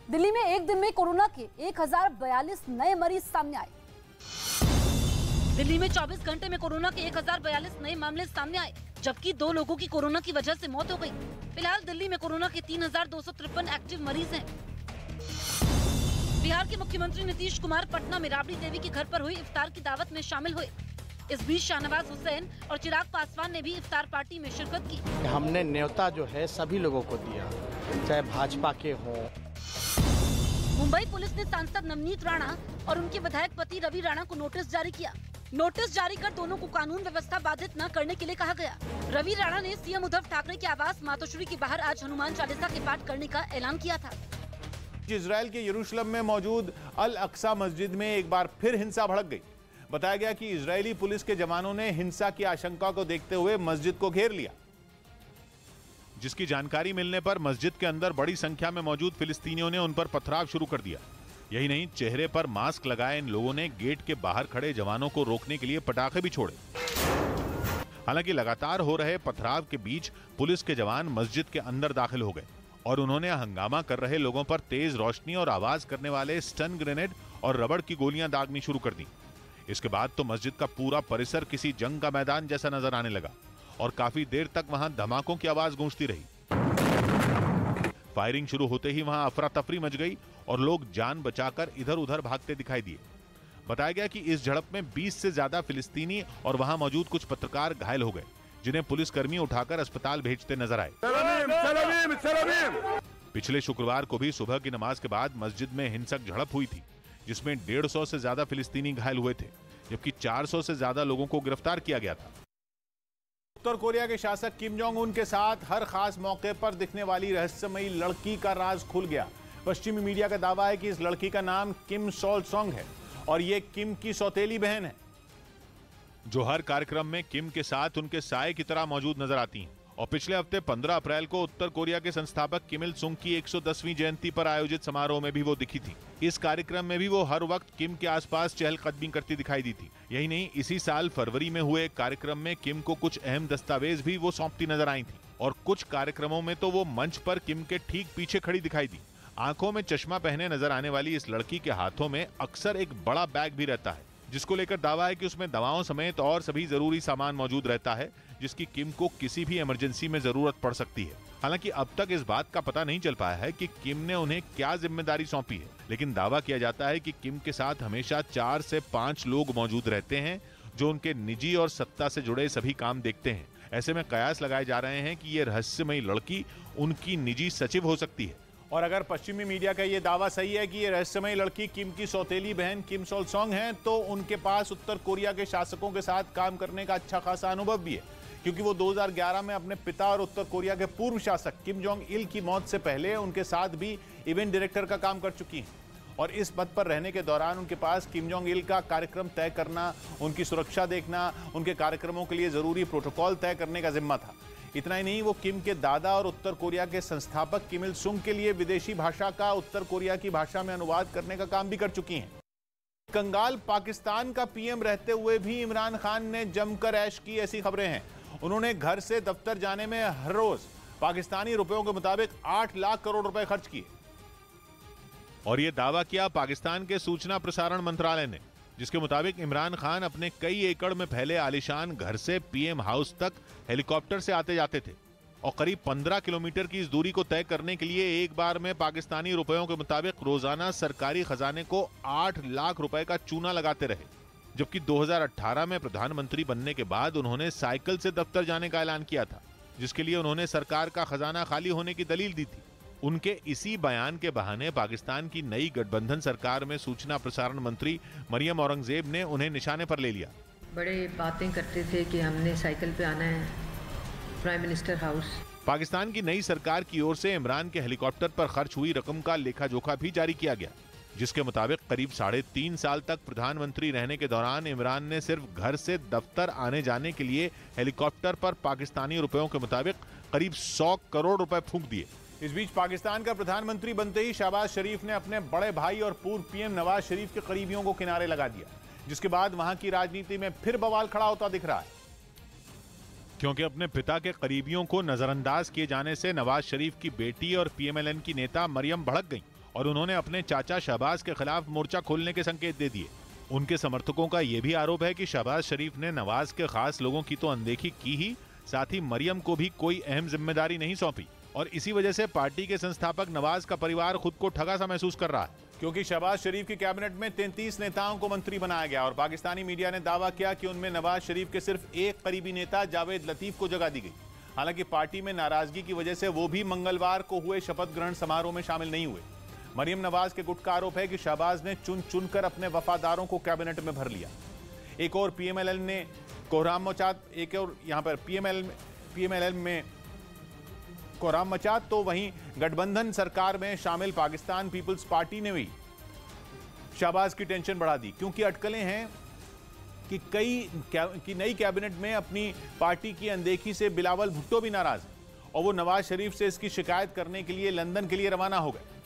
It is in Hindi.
दिल्ली में एक दिन में कोरोना के 1042 नए मरीज सामने आए। दिल्ली में 24 घंटे में कोरोना के 1042 नए मामले सामने आए, जबकि 2 लोगों की कोरोना की वजह से मौत हो गई। फिलहाल दिल्ली में कोरोना के 3253 एक्टिव मरीज हैं। बिहार के मुख्यमंत्री नीतीश कुमार पटना में राबड़ी देवी के घर पर हुई इफ्तार की दावत में शामिल हुए। इस बीच शाहनवाज हुसैन और चिराग पासवान ने भी इफ्तार पार्टी में शिरकत की। हमने न्योता जो है सभी लोगों को दिया, चाहे भाजपा के हों। मुंबई पुलिस ने सांसद नवनीत राणा और उनके विधायक पति रवि राणा को नोटिस जारी किया। नोटिस जारी कर दोनों को कानून व्यवस्था बाधित न करने के लिए कहा गया। रवि राणा ने सीएम उद्धव ठाकरे के आवास मातोश्री के बाहर आज हनुमान चालीसा के पाठ करने का ऐलान किया था। इजराइल के यरूशलेम में मौजूद अल अक्सा मस्जिद में एक बार फिर हिंसा भड़क गई। बताया गया कि इजरायली पुलिस के जवानों ने हिंसा की आशंका को देखते हुए मस्जिद को घेर लिया, जिसकी जानकारी मिलने पर मस्जिद के अंदर बड़ी संख्या में मौजूद फिलिस्तीनियों ने उन पर पथराव शुरू कर दिया। यही नहीं, चेहरे पर मास्क लगाए इन लोगों ने गेट के बाहर खड़े जवानों को रोकने के लिए पटाखे भी छोड़े। हालांकि लगातार हो रहे पथराव के बीच पुलिस के जवान मस्जिद के अंदर दाखिल हो गए और उन्होंने हंगामा कर रहे लोगों पर तेज रोशनी और आवाज करने वाले स्टन ग्रेनेड और रबड़ की गोलियां दागनी शुरू कर दी। इसके बाद तो मस्जिद का पूरा परिसर किसी जंग का मैदान जैसा नजर आने लगा और काफी देर तक वहां धमाकों की आवाज गूंजती रही। फायरिंग शुरू होते ही वहां अफरा तफरी मच गई और लोग जान बचाकर इधर उधर भागते दिखाई दिए। बताया गया कि इस झड़प में 20 से ज्यादा फिलिस्तीनी और वहां मौजूद कुछ पत्रकार घायल हो गए, जिन्हें पुलिसकर्मी उठाकर अस्पताल भेजते नजर आए। पिछले शुक्रवार को भी सुबह की नमाज के बाद मस्जिद में हिंसक झड़प हुई थी, जिसमें 150 से ज्यादा फिलिस्तीनी घायल हुए थे, जबकि 400 से ज्यादा लोगों को गिरफ्तार किया गया था। उत्तर कोरिया के शासक किम जोंग उन के साथ हर खास मौके पर दिखने वाली रहस्यमयी लड़की का राज खुल गया। पश्चिमी मीडिया का दावा है कि इस लड़की का नाम किम सोल सोंग है और ये किम की सौतेली बहन है, जो हर कार्यक्रम में किम के साथ उनके साये की तरह मौजूद नजर आती हैं। और पिछले हफ्ते 15 अप्रैल को उत्तर कोरिया के संस्थापक किम इल सुंग की 110वीं जयंती पर आयोजित समारोह में भी वो दिखी थी। इस कार्यक्रम में भी वो हर वक्त किम के आसपास चहलकदमी करती दिखाई दी थी। यही नहीं, इसी साल फरवरी में हुए कार्यक्रम में किम को कुछ अहम दस्तावेज भी वो सौंपती नजर आई थी और कुछ कार्यक्रमों में तो वो मंच पर किम के ठीक पीछे खड़ी दिखाई दी। आंखों में चश्मा पहने नजर आने वाली इस लड़की के हाथों में अक्सर एक बड़ा बैग भी रहता है, जिसको लेकर दावा है कि उसमें दवाओं समेत और सभी जरूरी सामान मौजूद रहता है, जिसकी किम को किसी भी इमरजेंसी में जरूरत पड़ सकती है। हालांकि अब तक इस बात का पता नहीं चल पाया है कि किम ने उन्हें क्या जिम्मेदारी सौंपी है, लेकिन दावा किया जाता है कि किम के साथ हमेशा 4 से 5 लोग मौजूद रहते हैं, जो उनके निजी और सत्ता से जुड़े सभी काम देखते हैं। ऐसे में कयास लगाए जा रहे हैं कि ये रहस्यमयी लड़की उनकी निजी सचिव हो सकती है। और अगर पश्चिमी मीडिया का ये दावा सही है कि ये रहस्यमयी लड़की किम की सौतेली बहन किम सोल सोंग है, तो उनके पास उत्तर कोरिया के शासकों के साथ काम करने का अच्छा खासा अनुभव भी है, क्योंकि वो 2011 में अपने पिता और उत्तर कोरिया के पूर्व शासक किम जोंग इल की मौत से पहले उनके साथ भी इवेंट डायरेक्टर का काम कर चुकी हैं। और इस पद पर रहने के दौरान उनके पास किम जोंग इल का कार्यक्रम तय करना, उनकी सुरक्षा देखना, उनके कार्यक्रमों के लिए जरूरी प्रोटोकॉल तय करने का जिम्मा था। इतना ही नहीं, वो किम के दादा और उत्तर कोरिया के संस्थापक किम इल सुंग के लिए विदेशी भाषा का उत्तर कोरिया की भाषा में अनुवाद करने का काम भी कर चुकी हैं। कंगाल पाकिस्तान का पीएम रहते हुए भी इमरान खान ने जमकर ऐश की, ऐसी खबरें हैं। उन्होंने घर से दफ्तर जाने में हर रोज पाकिस्तानी रुपयों के मुताबिक 8 लाख करोड़ रुपए खर्च किए। और यह दावा किया पाकिस्तान के सूचना प्रसारण मंत्रालय ने, जिसके मुताबिक इमरान खान अपने कई एकड़ में फैले आलीशान घर से पीएम हाउस तक हेलीकॉप्टर से आते जाते थे और करीब 15 किलोमीटर की इस दूरी को तय करने के लिए एक बार में पाकिस्तानी रुपयों के मुताबिक रोजाना सरकारी खजाने को 8 लाख रुपए का चूना लगाते रहे। जबकि 2018 में प्रधानमंत्री बनने के बाद उन्होंने साइकिल से दफ्तर जाने का ऐलान किया था, जिसके लिए उन्होंने सरकार का खजाना खाली होने की दलील दी थी। उनके इसी बयान के बहाने पाकिस्तान की नई गठबंधन सरकार में सूचना प्रसारण मंत्री मरियम औरंगजेब ने उन्हें निशाने पर ले लिया। बड़े बातें करते थे कि हमने साइकिल पे आना है प्राइम मिनिस्टर हाउस। पाकिस्तान की नई सरकार की ओर से इमरान के हेलीकॉप्टर पर खर्च हुई रकम का लेखा जोखा भी जारी किया गया, जिसके मुताबिक करीब 3.5 साल तक प्रधानमंत्री रहने के दौरान इमरान ने सिर्फ घर से दफ्तर आने जाने के लिए हेलीकॉप्टर पर पाकिस्तानी रुपयों के मुताबिक करीब 100 करोड़ रुपए फूंक दिए। इस बीच पाकिस्तान का प्रधानमंत्री बनते ही शहबाज शरीफ ने अपने बड़े भाई और पूर्व पीएम नवाज शरीफ के करीबियों को किनारे लगा दिया, जिसके बाद वहां की राजनीति में फिर बवाल खड़ा होता दिख रहा है। क्योंकि अपने पिता के करीबियों को नजरअंदाज किए जाने से नवाज शरीफ की बेटी और पीएमएलएन की नेता मरियम भड़क गईं और उन्होंने अपने चाचा शहबाज के खिलाफ मोर्चा खोलने के संकेत दे दिए। उनके समर्थकों का यह भी आरोप है कि शहबाज शरीफ ने नवाज के खास लोगों की तो अनदेखी की ही, साथ ही मरियम को भी कोई अहम जिम्मेदारी नहीं सौंपी और इसी वजह से पार्टी के संस्थापक नवाज का परिवार खुद को ठगा सा महसूस कर रहा है। क्योंकि शहबाज शरीफ की कैबिनेट में 33 नेताओं को मंत्री बनाया गया और पाकिस्तानी मीडिया ने दावा किया कि उनमें नवाज शरीफ के सिर्फ एक करीबी नेता जावेद लतीफ को जगह दी गई। हालांकि पार्टी में नाराजगी की वजह से वो भी मंगलवार को हुए शपथ ग्रहण समारोह में शामिल नहीं हुए। मरियम नवाज के गुट का आरोप है कि शहबाज ने चुन चुनकर अपने वफादारों को कैबिनेट में भर लिया। एक और पीएमएलएन ने कोहराम मचा, एक और यहां पर पीएमएलएन में कोहराम मचा, तो वहीं गठबंधन सरकार में शामिल पाकिस्तान पीपल्स पार्टी ने भी शहबाज की टेंशन बढ़ा दी, क्योंकि अटकलें हैं कि नई कैबिनेट में अपनी पार्टी की अनदेखी से बिलावल भुट्टो भी नाराज है और वो नवाज शरीफ से इसकी शिकायत करने के लिए लंदन के लिए रवाना हो गए।